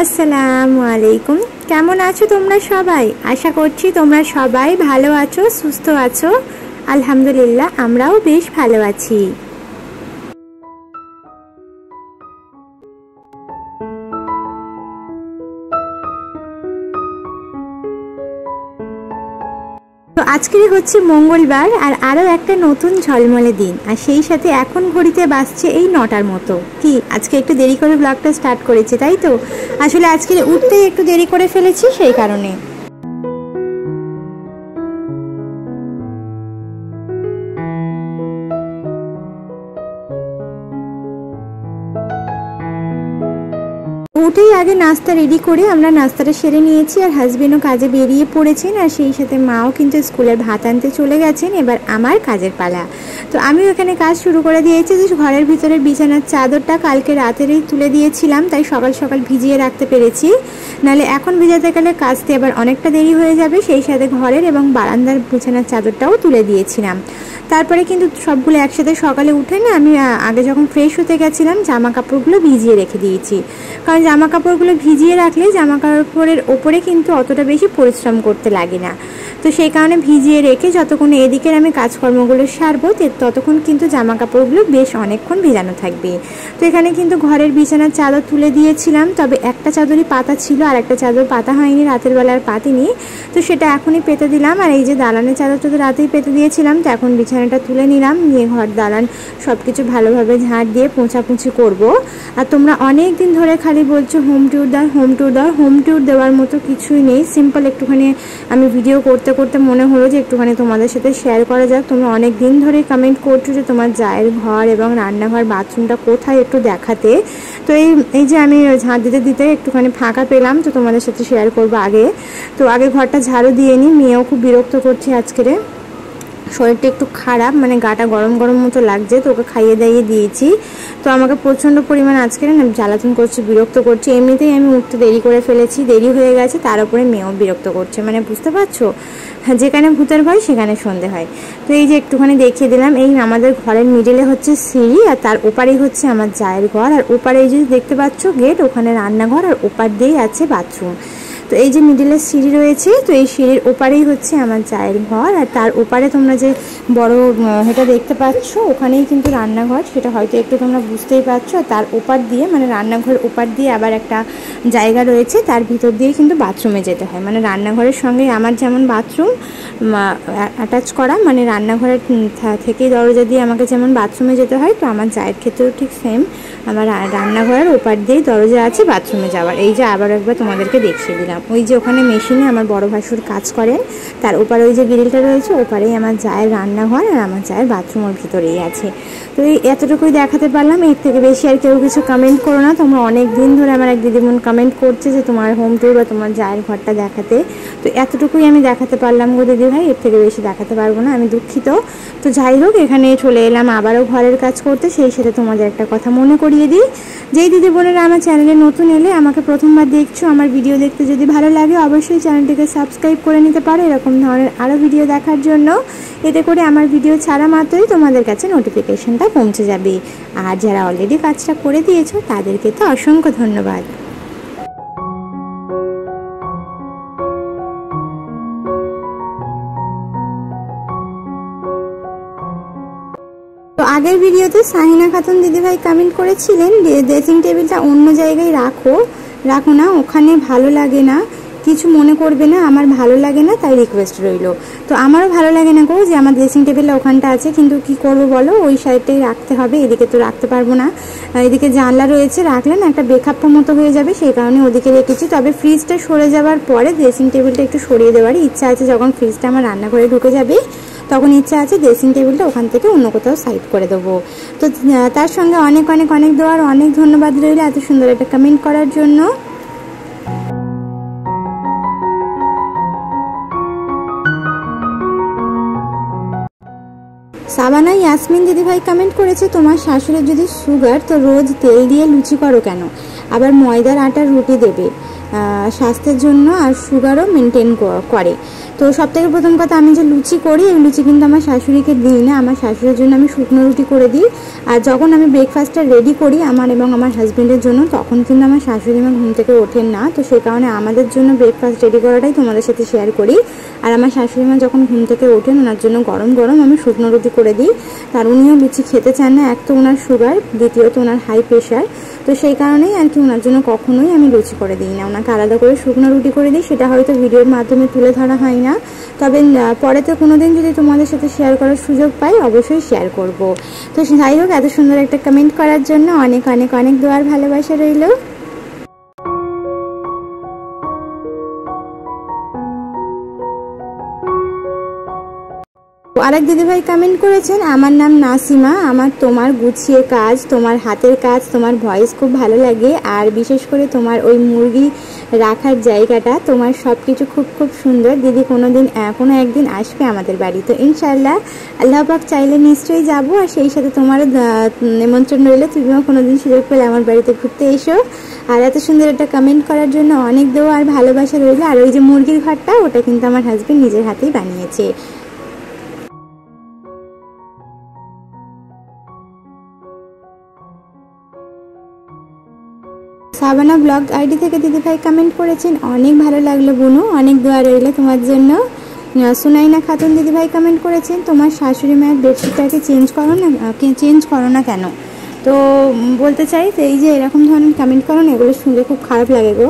আসসালামু আলাইকুম। কেমন আছো তোমরা সবাই? আশা করছি তোমরা সবাই ভালো আছো, সুস্থ আছো। আলহামদুলিল্লাহ, আমরাও বেশ ভালো আছি। তো আজকে হচ্ছে মঙ্গলবার আর আরও একটা নতুন ঝলমলে দিন, আর সেই সাথে এখন ঘড়িতে বাজছে এই 9টার মতো। কি আজকে একটু দেরি করে ব্লগটা স্টার্ট করেছে, তাই তো? আসলে আজকে উঠতেই একটু দেরি করে ফেলেছি, সেই কারণে। উঠেই আগে নাস্তা রেডি করে আমরা নাস্তাটা সেরে নিয়েছি, আর হাজবেন্ডও কাজে বেরিয়ে পড়েছেন, আর সেই সাথে মাও কিন্তু স্কুলের ভাত আনতে চলে গেছেন। এবার আমার কাজের পালা। তো আমিও এখানে কাজ শুরু করে দিয়েছি। যে ঘরের ভিতরের বিছানার চাদরটা কালকে রাতেরই তুলে দিয়েছিলাম, তাই সকাল সকাল ভিজিয়ে রাখতে পেরেছি, নাহলে এখন ভিজাতে গেলে কাজতে আবার অনেকটা দেরি হয়ে যাবে। সেই সাথে ঘরের এবং বারান্দার বিছানার চাদরটাও তুলে দিয়েছিলাম। তারপরে কিন্তু সবগুলো একসাথে সকালে উঠে না, আমি আগে যখন ফ্রেশ হতে গেছিলাম জামা কাপড়গুলো ভিজিয়ে রেখে দিয়েছি, কারণ জামা কাপড়গুলো ভিজিয়ে রাখলে জামা কাপড়ের ওপরে কিন্তু অতটা বেশি পরিশ্রম করতে লাগে না। তো সেই কারণে ভিজিয়ে রেখে যতক্ষণ এদিকের আমি কাজকর্মগুলো সারবো ততক্ষণ কিন্তু জামা কাপড়গুলো বেশ অনেকক্ষণ ভেজানো থাকবে। তো এখানে কিন্তু ঘরের বিছানার চাদর তুলে দিয়েছিলাম, তবে একটা চাদরই পাতা ছিল আর একটা চাদর পাতা হয়নি, রাতের বেলার পাতিনি। তো সেটা এখনই পেতে দিলাম। আর এই যে দালানের চাদরটা তো রাতেই পেতে দিয়েছিলাম, তো এখন বিছানাটা তুলে নিলাম, নিয়ে ঘর দালান সব কিছু ভালোভাবে ঝাড় দিয়ে পোঁছাপুছি করব। আর তোমরা অনেক দিন ধরে খালি বলছো হোম ট্যুর দাও, হোম ট্যুর দাও। হোম ট্যুর দেওয়ার মতো কিছুই নেই, সিম্পল একটুখানি আমি ভিডিও করতে করতে মনে হলো যে একটুখানি তোমাদের সাথে শেয়ার করা যাক। তোমরা অনেক দিন ধরে কমেন্ট করছো যে তোমার জায়ের ঘর এবং রান্নাঘর বাথরুমটা কোথায় একটু দেখাতে। তো এই যে আমি ঝাঁট দিতে দিতে একটুখানি ফাঁকা পেলাম, তো তোমাদের সাথে শেয়ার করবো আগে। তো আগে ঘরটা ঝাড়ু দিয়ে নিই, মেয়েও খুব বিরক্ত করছে আজকের, শরীরটা একটু খারাপ, মানে গাটা গরম গরম মতো লাগছে, তো ওকে খাইয়ে দাইয়ে দিয়েছি। তো আমাকে প্রচণ্ড পরিমাণ আজকে না জ্বালাতন করছে, বিরক্ত করছে। এমনিতেই আমি উঠতে দেরি করে ফেলেছি, দেরি হয়ে গেছে, তার উপরে মেয়েও বিরক্ত করছে, মানে বুঝতে পারছো, যেখানে ভূতের ভয় সেখানে সন্ধে হয়। তো এই যে একটুখানি দেখিয়ে দিলাম, এই আমাদের ঘরের মিডিলে হচ্ছে সিঁড়ি, আর তার ওপারেই হচ্ছে আমার জায়ের ঘর, আর ওপারে এই যে দেখতে পাচ্ছ গেট, ওখানে রান্নাঘর, আর ওপার দিয়েই আছে বাথরুম। তো এই যে মিডিলের সিঁড়ি রয়েছে, তো এই সিঁড়ির ওপারেই হচ্ছে আমার জায়ের ঘর, আর তার ওপারে তোমরা যে বড় এটা দেখতে পাচ্ছ ওখানেই কিন্তু রান্নাঘর, সেটা হয়তো একটু তোমরা বুঝতেই পারছো। আর তার ওপার দিয়ে, মানে রান্নাঘরের ওপার দিয়ে আবার একটা জায়গা রয়েছে, তার ভিতর দিয়ে কিন্তু বাথরুমে যেতে হয়। মানে রান্নাঘরের সঙ্গে আমার যেমন বাথরুম অ্যাটাচ করা, মানে রান্নাঘরের থেকেই দরজা দিয়ে আমাকে যেমন বাথরুমে যেতে হয়, তো আমার জায়ের ক্ষেত্রেও ঠিক সেম, আমার রান্নাঘরের ওপার দিয়েই দরজা আছে বাথরুমে যাওয়ার। এই যে আবার একবার তোমাদেরকে দেখিয়ে দিলাম, ওই যে ওখানে মেশিনে আমার বড় ভাসুর কাজ করেন, তার ওপারে ওই যে গ্রিলটা রয়েছে, ওপারেই আমার জায়ের রান্নাঘর, আর আমার জায়ের বাথরুমের ভিতরেই আছে। তো এই এতটুকুই দেখাতে পারলাম, এর থেকে বেশি আর কেউ কিছু কমেন্ট করো না। তোমরা অনেক দিন ধরে আমার এক দিদিমন কমেন্ট করছে যে তোমার হোম ট্যুর বা তোমার জায়ের ঘরটা দেখাতে, তো এতটুকুই আমি দেখাতে পারলাম গো দিদি ভাই, এর থেকে বেশি দেখাতে পারবো না, আমি দুঃখিত। তো যাই হোক, এখানে চলে এলাম আবারও ঘরের কাজ করতে। সেই সাথে তোমাদের একটা কথা মনে করিয়ে দিই, যেই দিদি বোনেরা আমার চ্যানেলে নতুন এলে, আমাকে প্রথমবার দেখছো, আমার ভিডিও দেখতে যদি ভালো লাগে অবশ্যই চ্যানেলটিকে সাবস্ক্রাইব করে নিতে পারো এরকম ধরনের আরও ভিডিও দেখার জন্য। এতে করে আমার ভিডিও ছাড়া মাত্রই তোমাদের কাছে নোটিফিকেশনটা পৌঁছে যাবে। আর যারা অলরেডি কাজটা করে দিয়েছো তাদেরকে তো অসংখ্য ধন্যবাদ। তো আগের ভিডিওতে সাহিনা খাতুন দিদিভাই কমেন্ট করেছিলেন ড্রেসিং টেবিলটা অন্য জায়গায় রাখো না, ওখানে ভালো লাগে না, কিছু মনে করবে না, আমার ভালো লাগে না, তাই রিকোয়েস্ট রইল। তো আমারও ভালো লাগে না গো যে আমার ড্রেসিং টেবিলটা ওখানটা আছে, কিন্তু কি করব বলো, ওই সাইডটাই রাখতে হবে, এদিকে তো রাখতে পারবো না। এদিকে জানলা রয়েছে, রাখলে না একটা বেখাপ্পা মতো হয়ে যাবে, সেই কারণে ওদিকে রেখেছি। তবে ফ্রিজটা সরে যাওয়ার পরে ড্রেসিং টেবিলটা একটু সরিয়ে দেওয়ার ইচ্ছা আছে, যখন ফ্রিজটা আমার রান্নাঘরে ঢুকে যাবে তখন ইচ্ছা আছে ড্রেসিং টেবিলটা ওখান থেকে অন্য কোথাও সাইড করে দেবো। তো তার সঙ্গে অনেক অনেক অনেক দেওয়ার অনেক ধন্যবাদ রইল এত সুন্দর একটা কমেন্ট করার জন্য। সাবানা ইয়াসমিন দিদিভাই কমেন্ট করেছে, তোমার শাশুড়ির যদি সুগার, তো রোজ তেল দিয়ে লুচি করো কেন, আবার ময়দার আটার রুটি দেবে, স্বাস্থ্যের জন্য আর সুগারও মেনটেন করে। তো সবথেকে প্রথম কথা, আমি যে লুচি করি এই লুচি কিন্তু আমার শাশুড়িকে দিই না, আমার শাশুড়ির জন্য আমি শুকনো রুটি করে দিই। আর যখন আমি ব্রেকফাস্টটা রেডি করি আমার এবং আমার হাজব্যান্ডের জন্য, তখন কিন্তু আমার শাশুড়ি মা ঘুম থেকে ওঠেন না। তো সেই কারণে আমাদের জন্য ব্রেকফাস্ট রেডি করাটাই তোমাদের সাথে শেয়ার করি। আর আমার শাশুড়ি মা যখন ঘুম থেকে ওঠেন ওনার জন্য গরম গরম আমি শুকনো রুটি করে দিই। আর উনিও লুচি খেতে চান না, এক তো ওনার সুগার, দ্বিতীয়ত ওনার হাই প্রেশার। তো সেই কারণেই আর কি ওনার জন্য কখনোই আমি লুচি করে দিই না, ওনাকে আলাদা করে শুকনো রুটি করে দিই। সেটা হয়তো ভিডিওর মাধ্যমে তুলে ধরা হয় না, তবে পরেতে কোনো দিন যদি তোমাদের সাথে শেয়ার করার সুযোগ পাই অবশ্যই শেয়ার করব। তো যাই হোক, এত সুন্দর একটা কমেন্ট করার জন্য অনেক অনেক অনেক দোয়ার ভালোবাসা রইল। আরেক দিদিভাই কমেন্ট করেছেন, আমার নাম নাসিমা, আমার তোমার গুছিয়ে কাজ, তোমার হাতের কাজ, তোমার ভয়েস খুব ভালো লাগে, আর বিশেষ করে তোমার ওই মুরগি রাখার জায়গাটা, তোমার সব কিছু খুব খুব সুন্দর। দিদি কোনো একদিন আসবে আমাদের বাড়ি। তো ইনশাআল্লাহ আল্লাহ পাক চাইলে নিশ্চয়ই যাব, আর সেই সাথে তোমারও নিমন্ত্রণ রইলে, তুমিও কোনোদিন সুযোগ পেলে আমার বাড়িতে ঘুরতে এসো। আর এত সুন্দর একটা কমেন্ট করার জন্য অনেক দোয়া আর ভালোবাসা রইল। আর ওই যে মুরগির ঘরটা, ওটা কিন্তু আমার হাজবেন্ড নিজের হাতেই বানিয়েছে। সাবানা ব্লগ আইডি থেকে দিদিভাই কমেন্ট করেছেন, অনেক ভালো লাগলো বুনু, অনেক দোয়া রইল তোমার জন্য। সুনাইনা খাতুন দিদিভাই কমেন্ট করেছেন, তোমার শাশুড়ি মায়ের বেডশিটটাকে চেঞ্জ করো না কেন? তো বলতে চাই তো এই যে এরকম ধরনের কমেন্ট করো না, এগুলো শুনলে খুব খারাপ লাগে গো।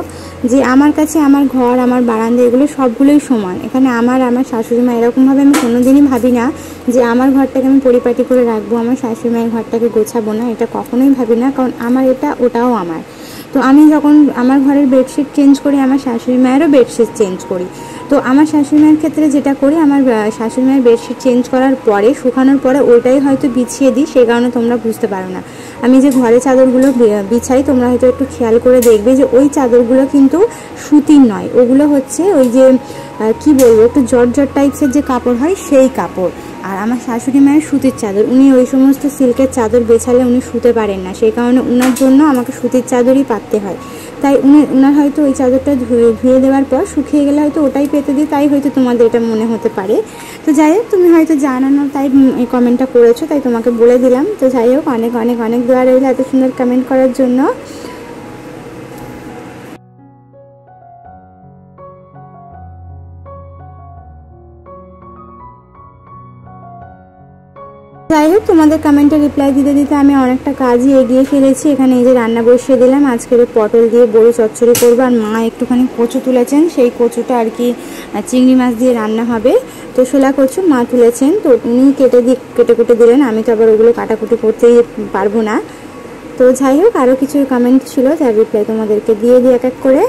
যে আমার কাছে আমার ঘর, আমার বারান্দা, এগুলো সবগুলোই সমান। এখানে আমার শাশুড়ি মা এরকমভাবে আমি কোনোদিনই ভাবি না যে আমার ঘরটাকে আমি পরিপাটি করে রাখবো, আমার শাশুড়ি মায়ের ঘরটাকে গোছাবো না, এটা কখনোই ভাবি না। কারণ আমার এটা, ওটাও আমার। তো আমি যখন আমার ঘরের বেডশিট চেঞ্জ করি, আমার শাশুড়ি মায়েরও বেডশিট চেঞ্জ করি। তো আমার শাশুড়ি মায়ের ক্ষেত্রে যেটা করি, আমার শাশুড়ি মায়ের বেডশিট চেঞ্জ করার পরে, শুকানোর পরে ওইটাই হয়তো বিছিয়ে দিই, সেই কারণে তোমরা বুঝতে পারো না। আমি যে ঘরে চাদরগুলো বিছাই, তোমরা হয়তো একটু খেয়াল করে দেখবে যে ওই চাদরগুলো কিন্তু সুতির নয়, ওগুলো হচ্ছে ওই যে কি বলবো, একটু জর্জট টাইপসের যে কাপড় হয় সেই কাপড়। আর আমার শাশুড়ি মায়ের সুতির চাদর, উনি ওই সমস্ত সিল্কের চাদর বেছালে উনি শুতে পারেন না, সেই কারণে উনার জন্য আমাকে সুতির চাদরই পাততে হয়। তাই উনার হয়তো ওই চাদরটা ধুয়ে দেওয়ার পর শুকিয়ে গেলে হয়তো ওটাই পেতে দিই, তাই হয়তো তোমাদের এটা মনে হতে পারে। তো যাই হোক, তুমি হয়তো জানো না তাই এই কমেন্টটা করেছো, তাই তোমাকে বলে দিলাম। তো যাই হোক, অনেক অনেক অনেক দোয়া রইল এত সুন্দর কমেন্ট করার জন্য। যাই হোক, তোমাদের কমেন্টে রিপ্লাই দিতে দিতে আমি অনেকটা কাজই এগিয়ে ফেলেছি। এখানে এই যে রান্না বসিয়ে দিলাম, আজকের পটল দিয়ে বড়ি চচ্চড়ি করবো। আর মা একটুখানি কচু তুলেছেন, সেই কচুটা আর কি চিংড়ি মাছ দিয়ে রান্না হবে। তো শোলা কচু মা তুলেছেন, তো উনি কেটে কুটে দিলেন, আমি তো আবার ওগুলো কাটাকুটি করতেই পারবো না। তো যাই হোক, আরও কিছু কমেন্ট ছিল যার রিপ্লাই তোমাদেরকে দিয়ে দিই এক এক করে।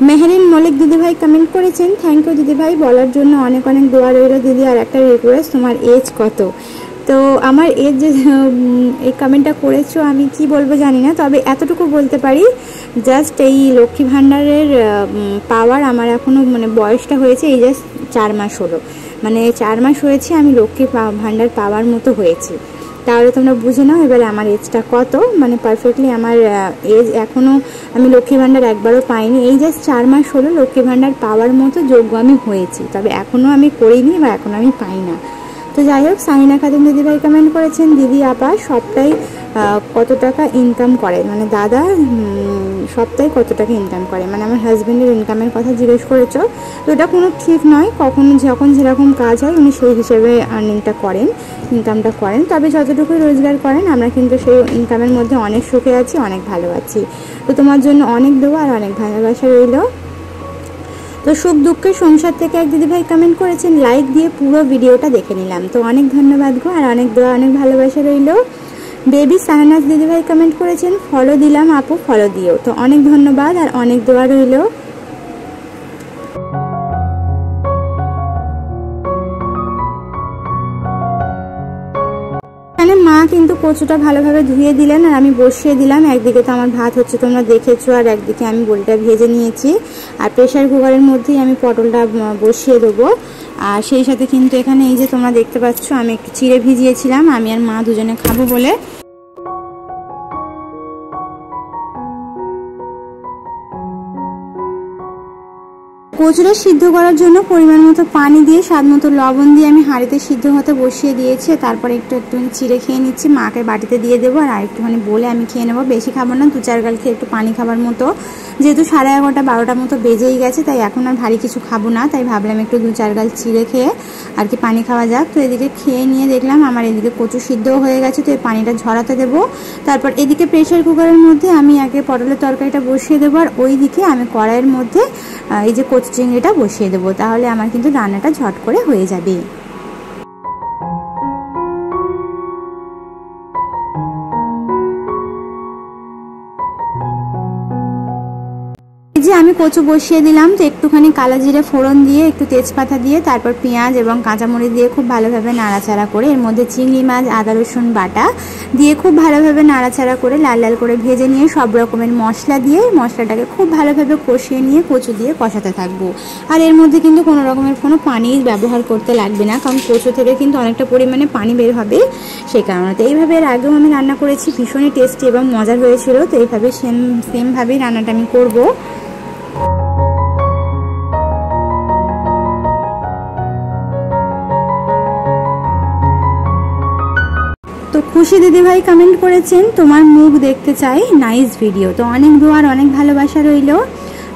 মেহরিন মলিক দিদিভাই কমেন্ট করেছেন, থ্যাংক ইউ দিদিভাই, বলার জন্য অনেক অনেক দোয়া রইল দিদি। আর একটা রিকোয়েস্ট, তোমার এজ কত? তো আমার এজ যে এই কমেন্টটা করেছো, আমি কি বলবো জানি না, তবে এতটুকু বলতে পারি, জাস্ট এই লক্ষ্মী ভাণ্ডারের পাওয়ার আমার এখনও বয়সটা হয়েছে এই জাস্ট 4 মাস হলো, 4 মাস হয়েছে আমি লক্ষ্মী ভাণ্ডার পাওয়ার মতো হয়েছি। তাহলে তোমরা বুঝে নাও এবারে আমার এজটা কত। পারফেক্টলি আমার এজ এখনও, আমি লক্ষ্মী ভাণ্ডার একবারও পাইনি, এই জাস্ট 4 মাস হলো লক্ষ্মী ভাণ্ডার পাওয়ার মতো যোগ্য আমি হয়েছি, তবে এখনও আমি করিনি বা এখনও আমি পাই না। তো যাই হোক, সাইনা খাতুন দিদিভাই কমেন্ট করেছেন, দিদি আপা সপ্তাহে কত টাকা ইনকাম করে, দাদা সপ্তাহে কত টাকা ইনকাম করে, আমার হাজব্যান্ডের ইনকামের কথা জিজ্ঞেস করেছো। তো এটা কোনো ঠিক নয়, কখনো যখন যেরকম কাজ হয় উনি সেই হিসেবে ইনকামটা করেন, তবে যতটুকু রোজগার করেন আমরা কিন্তু সেই ইনকামের মধ্যে অনেক সুখে আছি, অনেক ভালো আছি। তো তোমার জন্য অনেক দোয়া আর অনেক ভালোবাসা রইল। তো সুখ দুঃখের সংসার থেকে এক দিদিভাই কমেন্ট করেছেন, লাইক দিয়ে পুরো ভিডিওটা দেখে নিলাম। তো অনেক ধন্যবাদ গো, আর অনেক দোয়া অনেক ভালোবাসা রইল। বেবি সাহানাজ দিদিভাই কমেন্ট করেছেন, ফলো দিলাম আপু, ফলো দিও। তো অনেক ধন্যবাদ আর অনেক দোয়া রইল। এখানে মা কিন্তু কচুটা ভালোভাবে ধুয়ে দিলেন আর আমি বসিয়ে দিলাম। একদিকে তো আমার ভাত হচ্ছে তোমরা দেখেছো, আর একদিকে আমি বড়িটা ভেজে নিয়েছি, আর প্রেসার কুকারের মধ্যেই আমি পটলটা বসিয়ে দেবো। আর সেই সাথে কিন্তু এখানে এই যে তোমরা দেখতে পাচ্ছ আমি একটু চিড়ে ভিজিয়েছিলাম, আমি আর মা দুজনে খাবো বলে। কচুটা সিদ্ধ করার জন্য পরিমাণ মতো পানি দিয়ে স্বাদ মতো লবণ দিয়ে আমি হাঁড়িতে সিদ্ধ হতে বসিয়ে দিয়েছি। তারপরে একটুখানি চিড়ে খেয়ে নিচ্ছি, মাকে বাটিতে দিয়ে দেবো আর একটুখানি বলে আমি খেয়ে নেবো। বেশি খাবো না, 2-4 গাল খেয়ে একটু পানি খাবার মতো, যেহেতু 11:30-12টার মতো বেজেই গেছে, তাই এখন আর ভারী কিছু খাবো না, তাই ভাবলাম একটু 2-4 গাল চিড়ে খেয়ে আর কি পানি খাওয়া যাক। তো এদিকে খেয়ে নিয়ে দেখলাম আমার এদিকে কচু সিদ্ধও হয়ে গেছে, তো এই পানিটা ঝরাতে দেবো। তারপর এদিকে প্রেসার কুকারের মধ্যে আমি আগে পটলের তরকারিটা বসিয়ে দেবো, আর ওই দিকে আমি কড়াইয়ের মধ্যে এই যে কচু চিংড়িটা বসিয়ে দেবো, তাহলে আমার কিন্তু রান্নাটা ঝট করে হয়ে যাবে। যে আমি কচু বসিয়ে দিলাম, তো একটুখানি কালো জিরে ফোড়ন দিয়ে একটু তেজপাতা দিয়ে তারপর পেঁয়াজ এবং কাঁচামরিচ দিয়ে খুব ভালোভাবে নাড়াচাড়া করে এর মধ্যে চিংড়ি মাছ, আদা রসুন বাটা দিয়ে খুব ভালোভাবে নাড়াচাড়া করে লাল লাল করে ভেজে নিয়ে সব রকমের মশলা দিয়ে মশলাটাকে খুব ভালোভাবে কষিয়ে নিয়ে কচু দিয়ে কষাতে থাকবো। আর এর মধ্যে কিন্তু কোনো রকমের কোনো পানি ব্যবহার করতে লাগবে না, কারণ কচু থেকে কিন্তু অনেকটা পরিমাণে পানি বের হবে, সেই কারণে। তো এইভাবে এর আগেও আমি রান্না করেছি, ভীষণই টেস্টি এবং মজার হয়েছিল। তো এইভাবে সেমভাবেই রান্নাটা আমি করবো। তো খুশি দিদিভাই কমেন্ট করেছেন তোমার মুখ দেখতে চাই, নাইস ভিডিও। তো অনেক দোয়ার অনেক ভালোবাসা রইল।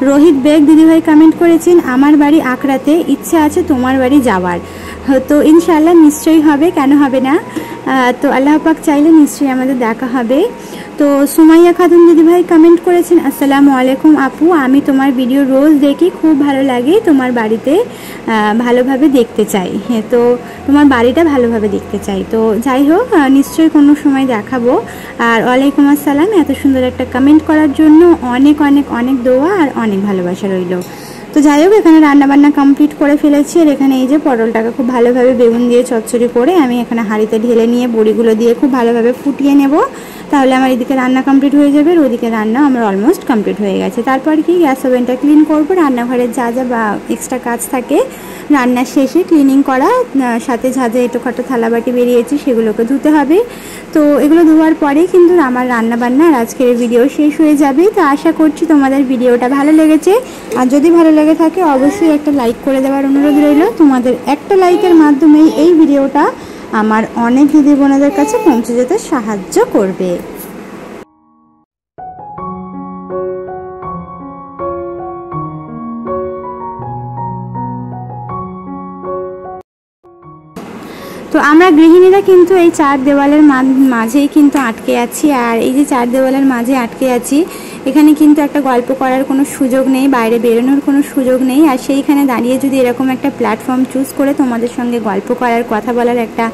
রোহিত বেগ দিদিভাই কমেন্ট করেছেন আমার বাড়ি আকরাতে, ইচ্ছে আছে তোমার বাড়ি যাওয়ার। তো ইনশাআল্লাহ নিশ্চয়ই হবে, কেন হবে না। তো আল্লাহ পাক চাইলে নিশ্চয়ই আমাদের দেখা হবে। তো সুমাইয়া খাতুন দিদিভাই কমেন্ট করেছেন আসসালামু আলাইকুম আপু, আমি তোমার ভিডিও রোজ দেখি, খুব ভালো লাগে, তোমার বাড়িতে ভালোভাবে দেখতে চাই। হ্যাঁ, তো তোমার বাড়িটা ভালোভাবে দেখতে চাই। তো যাই হোক, নিশ্চয়ই কোনো সময় দেখাবো। আর ওয়ালাইকুম আসসালাম, এত সুন্দর একটা কমেন্ট করার জন্য অনেক অনেক অনেক দোয়া আর অনেক ভালোবাসা রইল। তো যাই হোক, এখানে রান্নাবান্না কমপ্লিট করে ফেলেছি। আর এখানে এই যে পটলটাকে খুব ভালোভাবে বেগুন দিয়ে চচ্চড়ি করে আমি এখানে হাঁড়িতে ঢেলে নিয়ে বড়িগুলো দিয়ে খুব ভালোভাবে ফুটিয়ে নেব, তাহলে আমার এদিকে রান্না কমপ্লিট হয়ে যাবে। আর ওদিকে রান্না আমার অলমোস্ট কমপ্লিট হয়ে গেছে। তারপর কি গ্যাস ওভেনটা ক্লিন করব, রান্নাঘরের যা যা বা এক্সট্রা কাজ থাকে রান্নার শেষে ক্লিনিং করা, সাথে ঝাঁঝে এঁটোখাটো থালাবাটি বেরিয়েছে সেগুলোকে ধুতে হবে। তো এগুলো ধোয়ার পরেই কিন্তু আমার রান্নাবান্না আর আজকের ভিডিও শেষ হয়ে যাবে। তো আশা করছি তোমাদের ভিডিওটা ভালো লেগেছে, আর যদি ভালো লেগে থাকে অবশ্যই একটা লাইক করে দেওয়ার অনুরোধ রইল। তোমাদের একটা লাইকের মাধ্যমেই এই ভিডিওটা আমার অনেক দিদি বোনেদের কাছে পৌঁছে যেতে সাহায্য করবে। তো আমরা গৃহিণীরা কিন্তু এই 4 দেওয়ালের মাঝেই কিন্তু আটকে আছি। আর এই যে 4 দেওয়ালের মাঝে আটকে আছি, এখানে কিন্তু একটা গল্প করার কোনো সুযোগ নেই, বাইরে বেরোনোর কোনো সুযোগ নেই। আর সেইখানে দাঁড়িয়ে যদি এরকম একটা প্ল্যাটফর্ম চুজ করে তোমাদের সঙ্গে গল্প করার, কথা বলার একটা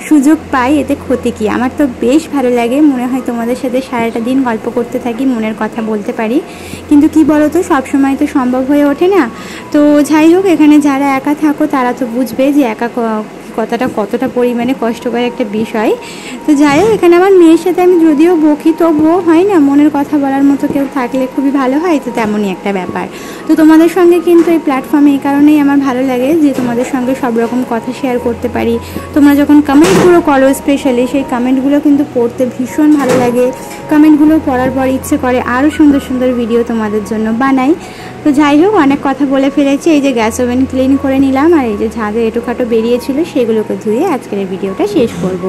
সুযোগ পাই, এতে ক্ষতি কি? আমার তো বেশ ভালো লাগে, মনে হয় তোমাদের সাথে সারাটা দিন গল্প করতে থাকি, মনের কথা বলতে পারি। কিন্তু কি বলো তো, সবসময় তো সম্ভব হয়ে ওঠে না। তো যাই হোক, এখানে যারা একা থাকো তারা তো বুঝবে যে একা কথাটা কতটা পরিমাণে কষ্টকর একটা বিষয়। তো যাই হোক, এখানে আমার মেয়ের সাথে আমি যদিও বকি, তবুও হয় না, মনের কথা বলার মতো কেউ থাকলে খুবই ভালো হয়। তো তেমনই একটা ব্যাপার। তো তোমাদের সঙ্গে কিন্তু এই প্ল্যাটফর্মে এই কারণেই আমার ভালো লাগে যে তোমাদের সঙ্গে সব রকম কথা শেয়ার করতে পারি। তোমরা যখন কমেন্টগুলো করো, স্পেশালি সেই কমেন্টগুলো কিন্তু পড়তে ভীষণ ভালো লাগে। কমেন্টগুলো পড়ার পর ইচ্ছে করে আরও সুন্দর সুন্দর ভিডিও তোমাদের জন্য বানাই। তো যাই হোক, অনেক কথা বলে ফেলেছি। এই যে গ্যাস ওভেন ক্লিন করে নিলাম, আর এই যে ঝাঁঝে এঁটোখাটো বেরিয়েছিল সেগুলোকে ধুয়ে আজকের এই ভিডিওটা শেষ করব।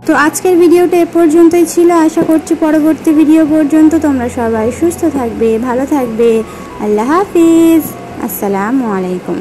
তো আজকের ভিডিওটা এ পর্যন্তই ছিল। আশা করছি পরবর্তী ভিডিও পর্যন্ত তোমরা সবাই সুস্থ থাকবে, ভালো থাকবে। আল্লাহ হাফিজ, আসসালামু আলাইকুম।